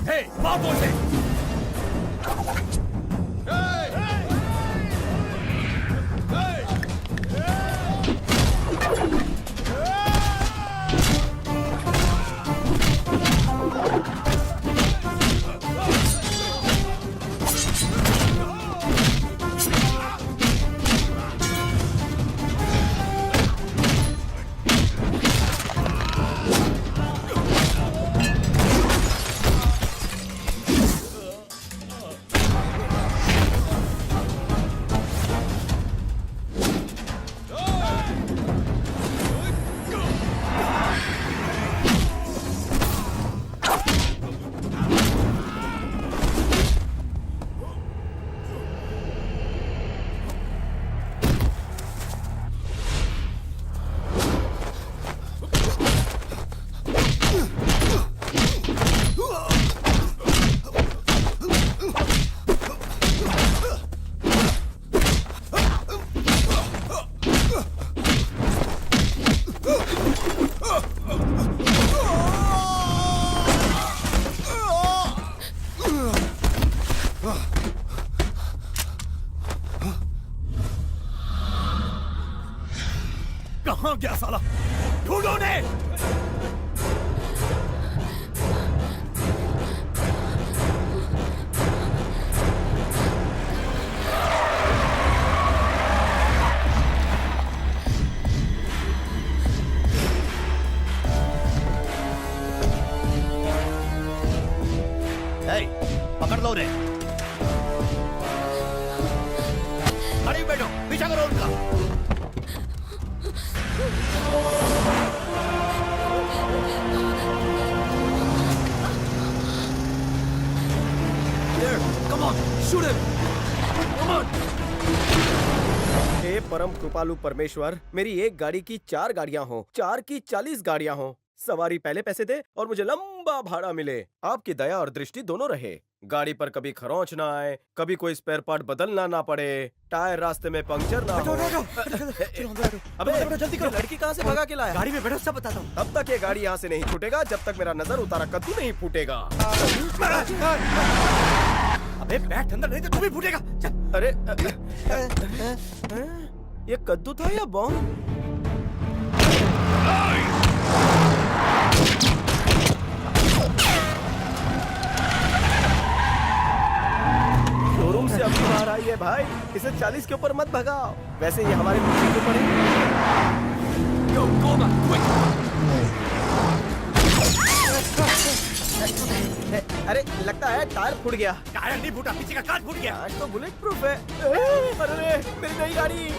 हे, मार दो इसे। कहाँ गया साला? ढूंढो उन्हें! पकड़ लो उन्हें। खड़े बैठो, पीछा करो उनका। There, come on, shoot him. Come on. हे परम कृपालु परमेश्वर, मेरी एक गाड़ी की 4 गाड़ियां हो, 4 की 40 गाड़ियां हो। सवारी पहले पैसे दे और मुझे लंबा भाड़ा मिले। आपकी दया और दृष्टि दोनों रहे। गाड़ी पर कभी खरोंच ना आए, कभी कोई स्पेयर पार्ट बदलना ना पड़े, टायर रास्ते में पंक्चर ना हो। अबे जल्दी करो। लड़की कहाँ से भगा के लाया? गाड़ी में बैठो, सब बताता हूँ। तब तक ये गाड़ी यहाँ से नहीं छूटेगा जब तक मेरा नजर उतारा कद्दू नहीं फूटेगा। अबे बैठ अंदर, नहीं तो तू भी फूटेगा। चल। अरे ये कद्दू था या बॉम्ब? शोरूम से अभी बाहर आई है भाई, इसे 40 के ऊपर मत भगाओ। वैसे ये हमारे पीछे क्यों पड़े? अरे लगता है टायर फूट गया। टायर नहीं फूटा, पीछे का कांच फूट गया। आज तो बुलेट प्रूफ है। अरे मेरी नई गाड़ी।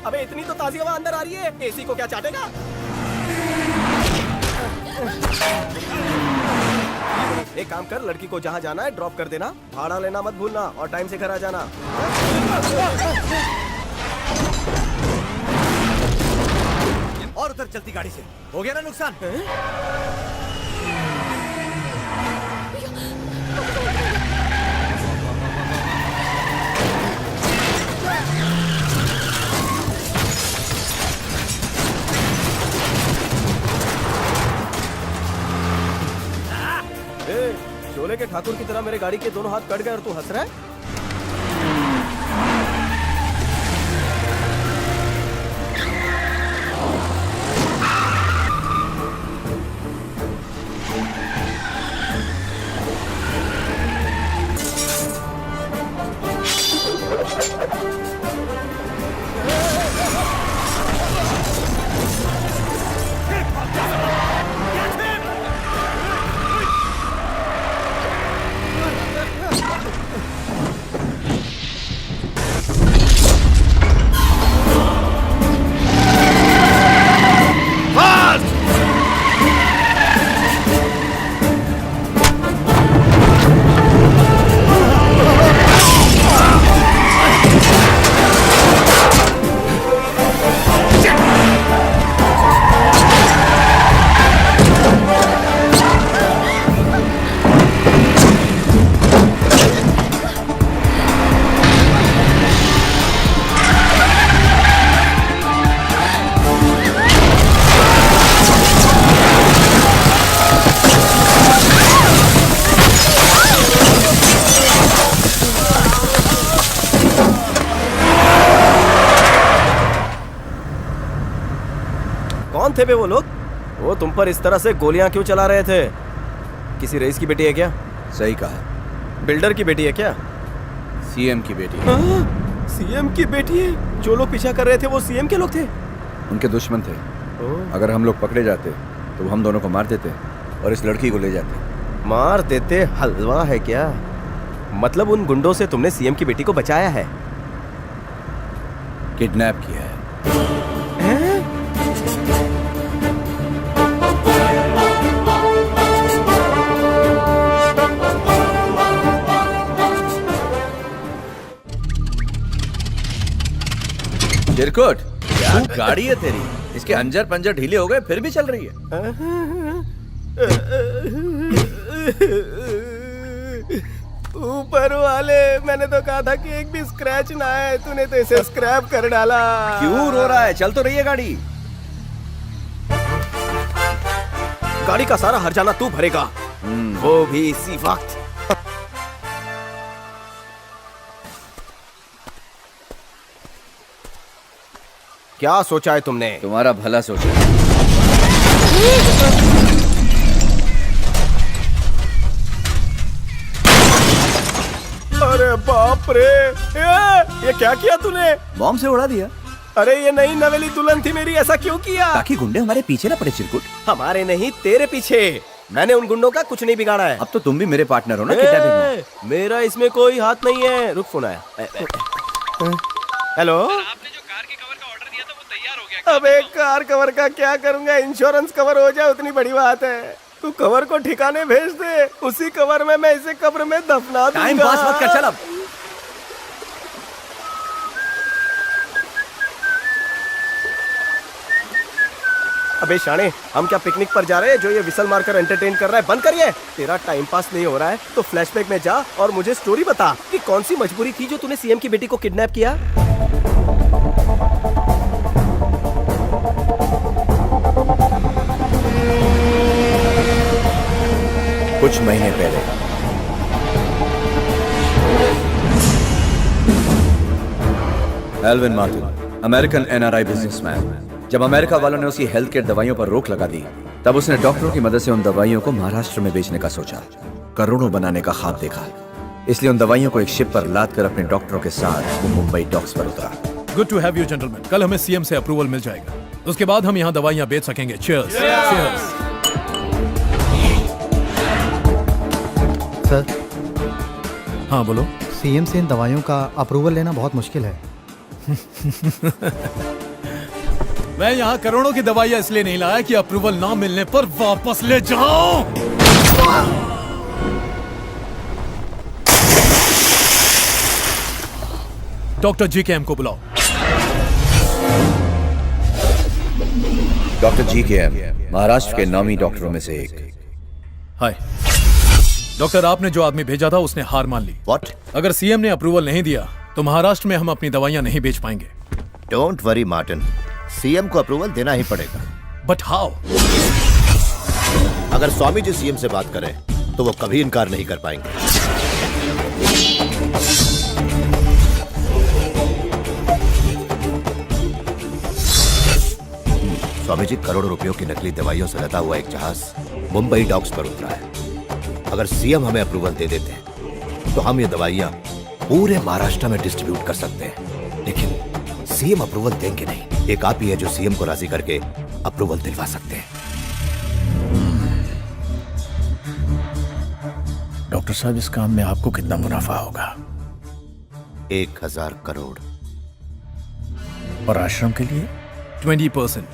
अबे इतनी तो ताजी हवा अंदर आ रही है, एसी को क्या चाटेगा? एक काम कर, लड़की को जहाँ जाना है ड्रॉप कर देना, भाड़ा लेना मत भूलना और टाइम से घर आ जाना। और उधर चलती गाड़ी से हो गया ना नुकसान? शोले के ठाकुर की तरह मेरे गाड़ी के दोनों हाथ कट गए और तू हंस रहा है? थे बे वो लोग? वो तुम पर इस तरह से गोलियां क्यों चला रहे थे? किसी रईस की बेटी है क्या? सही कहा। बिल्डर की बेटी है क्या? सीएम की बेटी। सीएम की बेटी है? जो लोग पीछा कर रहे थे वो सीएम के लोग थे? उनके दुश्मन थे। अगर हम लोग पकड़े जाते तो हम दोनों को मार देते और इस लड़की को ले जाते। मार देते? हलवा है क्या? मतलब उन गुंडों से तुमने सीएम की बेटी को बचाया है? किडनैप किया है। चिरकुट, क्या गाड़ी है तेरी? इसके अंजर पंजर ढीले हो गए फिर भी चल रही है। ऊपर वाले, मैंने तो कहा था कि एक भी स्क्रैच ना आए, तूने तो इसे स्क्रैप कर डाला। क्यों रो रहा है? चल तो रही है गाड़ी। गाड़ी का सारा हर्जाना तू भरेगा, वो भी इसी वक्त। क्या सोचा है तुमने? तुम्हारा भला सोचा। अरे बाप रे, ये क्या किया तूने? बॉम्ब से उड़ा दिया। अरे ये नई नवेली दुल्हन थी मेरी, ऐसा क्यों किया? ताकि गुंडे हमारे पीछे ना पड़े चिरकुट। हमारे नहीं, तेरे पीछे। मैंने उन गुंडों का कुछ नहीं बिगाड़ा है। अब तो तुम भी मेरे पार्टनर हो ना किडनैपिंग में। मेरा इसमें कोई हाथ नहीं है। रुक, फोन आया। हेलो, आपने जो कार के कवर का ऑर्डर दिया था वो तैयार हो गया। अबे कार कवर का क्या करूंगा? इंश्योरेंस कवर हो जाए उतनी बड़ी बात है। तू कवर को ठिकाने भेज दे, उसी कवर में मैं इसे कब्र में दफना दूंगा। टाइम पास मत कर, चल अब। अबे शाणे, हम क्या पिकनिक पर जा रहे हैं जो ये विसल मारकर एंटरटेन कर रहा है? बंद करिए। तेरा टाइम पास नहीं हो रहा है तो फ्लैशबैक में जा और मुझे स्टोरी बता कि कौन सी मजबूरी थी जो तूने सीएम की बेटी को किडनैप किया। कुछ महीने पहले Alvin Martin, American NRI businessman, जब अमेरिका वालों ने उसकी हेल्थ केयर दवाइयों पर रोक लगा दी, तब उसने डॉक्टरों की मदद से उन दवाइयों को महाराष्ट्र में बेचने का सोचा। करोड़ों बनाने का ख्वाब देखा, इसलिए उन दवाइयों को एक शिप पर लाद कर अपने डॉक्टरों के साथ वो मुंबई डॉक्स पर उतरा। Good to have you gentleman. कल हमें सीएम से अप्रूवल मिल जाएगा, उसके बाद हम यहाँ दवाइयाँ बेच सकेंगे। चीयर्स। चीयर्स। सर, हाँ बोलो। सीएम से इन दवाइयों का अप्रूवल लेना बहुत मुश्किल है। मैं यहाँ करोड़ों की दवाइयाँ इसलिए नहीं लाया कि अप्रूवल ना मिलने पर वापस ले जाओ। डॉक्टर GKM को बुलाओ। डॉक्टर GKM महाराष्ट्र के नामी डॉक्टरों में से एक। हाय डॉक्टर, आपने जो आदमी भेजा था उसने हार मान ली। What? अगर सीएम ने अप्रूवल नहीं दिया तो महाराष्ट्र में हम अपनी दवाइयाँ नहीं बेच पाएंगे। डोंट वरी मार्टिन, सीएम को अप्रूवल देना ही पड़ेगा। But how? अगर स्वामी जी सीएम से बात करें तो वो कभी इनकार नहीं कर पाएंगे। स्वामी जी, करोड़ों रुपयों की नकली दवाइयों से लदा हुआ एक जहाज मुंबई डॉक्स पर उतरा है। अगर सीएम हमें अप्रूवल दे देते हैं तो हम ये दवाइयां पूरे महाराष्ट्र में डिस्ट्रीब्यूट कर सकते हैं, लेकिन सीएम अप्रूवल देंगे नहीं। एक आप ही है जो सीएम को राजी करके अप्रूवल दिलवा सकते हैं। डॉक्टर साहब, इस काम में आपको कितना मुनाफा होगा? 1000 करोड़। और आश्रम के लिए 20%,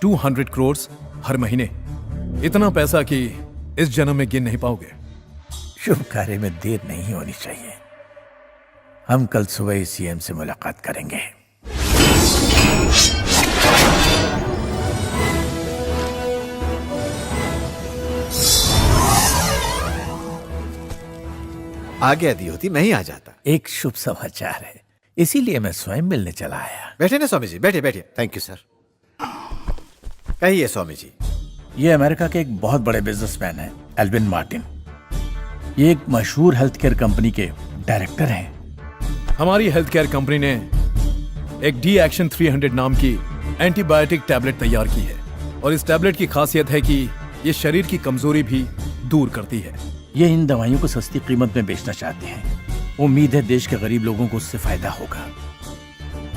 200 करोड़ हर महीने। इतना पैसा कि इस जन्म में गिन नहीं पाओगे। शुभ कार्य में देर नहीं होनी चाहिए। हम कल सुबह ही सीएम से मुलाकात करेंगे। आज्ञा दी होती मैं ही आ जाता। एक शुभ समाचार है, इसीलिए मैं स्वयं मिलने चला आया। बैठे ना स्वामी जी, बैठे बैठे। Thank you sir. कहिए स्वामी जी। ये अमेरिका के एक बहुत बड़े बिजनेसमैन हैं, एल्विन मार्टिन। ये एक मशहूर हेल्थ केयर कंपनी के डायरेक्टर हैं। हमारी हेल्थ केयर कंपनी ने एक डी एक्शन 300 नाम की एंटीबायोटिक टैबलेट तैयार की है। और इस टैबलेट की खासियत है कि ये शरीर की कमजोरी भी दूर करती है। ये इन दवाइयों को सस्ती कीमत में बेचना चाहते हैं। उम्मीद है देश के गरीब लोगों को उससे फायदा होगा।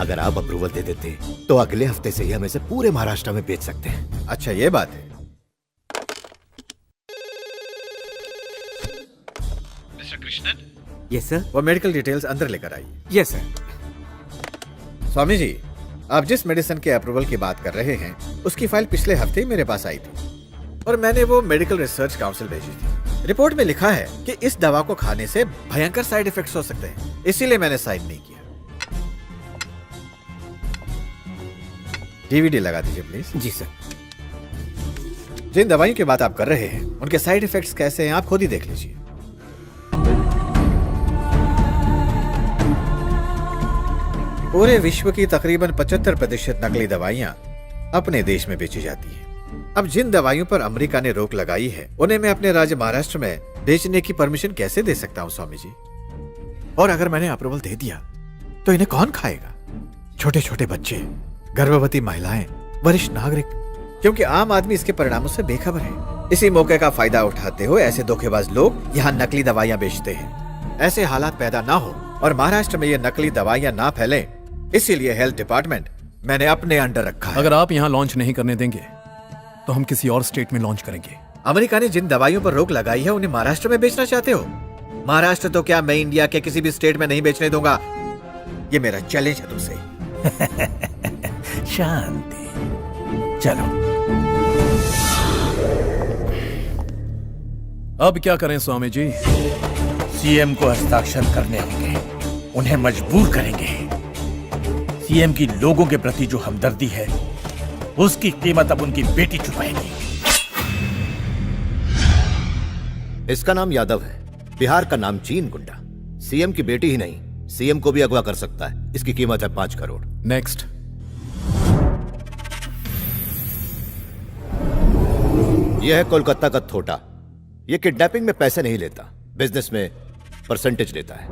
अगर आप अप्रूवल दे देते तो अगले हफ्ते से ही हम इसे पूरे महाराष्ट्र में बेच सकते हैं। अच्छा ये बात है। Mister Krishnan, yes sir. वो मेडिकल डिटेल्स अंदर लेकर आइए। Yes sir. स्वामी जी, आप जिस मेडिसिन के अप्रूवल की बात कर रहे हैं उसकी फाइल पिछले हफ्ते ही मेरे पास आई थी और मैंने वो मेडिकल रिसर्च काउंसिल भेजी थी। रिपोर्ट में लिखा है कि इस दवा को खाने से भयंकर साइड इफेक्ट्स हो सकते हैं, इसीलिए मैंने साइन नहीं किया। डीवीडी लगा दीजिए प्लीज। Ji sir. जिन दवाइयों की बात आप कर रहे हैं उनके साइड इफेक्ट्स कैसे हैं आप खुद ही देख लीजिए। पूरे विश्व की तकरीबन 75% नकली दवाइयां अपने देश में बेची जाती हैं। अब जिन दवाइयों पर अमेरिका ने रोक लगाई है उन्हें मैं अपने राज्य महाराष्ट्र में बेचने की परमिशन कैसे दे सकता हूं स्वामी जी? और अगर मैंने अप्रूवल दे दिया तो इन्हें कौन खाएगा? छोटे छोटे बच्चे, गर्भवती महिलाएं, वरिष्ठ नागरिक, क्योंकि आम आदमी इसके परिणामों से बेखबर है। इसी मौके का फायदा उठाते हुए ऐसे धोखेबाज लोग यहाँ नकली दवाइयाँ बेचते हैं। ऐसे हालात पैदा ना हो और महाराष्ट्र में ये नकली दवाइयाँ ना फैलें, इसीलिए हेल्थ डिपार्टमेंट मैंने अपने अंडर रखा है। अगर आप यहाँ लॉन्च नहीं करने देंगे तो हम किसी और स्टेट में लॉन्च करेंगे। अमेरिका ने जिन दवाइयों पर रोक लगाई है उन्हें महाराष्ट्र में बेचना चाहते हो? महाराष्ट्र तो क्या, मैं इंडिया के किसी भी स्टेट में नहीं बेचने दूंगा। ये मेरा चैलेंज है तुमसे। शांति। चलो अब क्या करें स्वामी जी? सीएम को हस्ताक्षर करने होंगे, उन्हें मजबूर करेंगे। सीएम की लोगों के प्रति जो हमदर्दी है उसकी कीमत अब उनकी बेटी चुकाएगी। इसका नाम यादव है, बिहार का नाम चीन गुंडा। सीएम की बेटी ही नहीं, सीएम को भी अगवा कर सकता है। इसकी कीमत है 5 करोड़। नेक्स्ट। यह है कोलकाता का थोटा। यह किडनैपिंग में पैसे नहीं लेता, बिजनेस में परसेंटेज लेता है।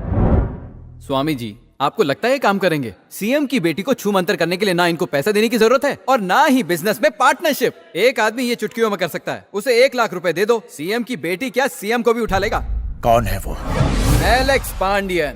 स्वामी जी, आपको लगता है ये काम करेंगे? सीएम की बेटी को छू मंतर करने के लिए ना इनको पैसा देने की जरूरत है और ना ही बिजनेस में पार्टनरशिप। एक आदमी ये चुटकियों में कर सकता है। उसे 1 लाख रुपए दे दो, सीएम की बेटी क्या सीएम को भी उठा लेगा। कौन है वो? एलेक्स पांडियन।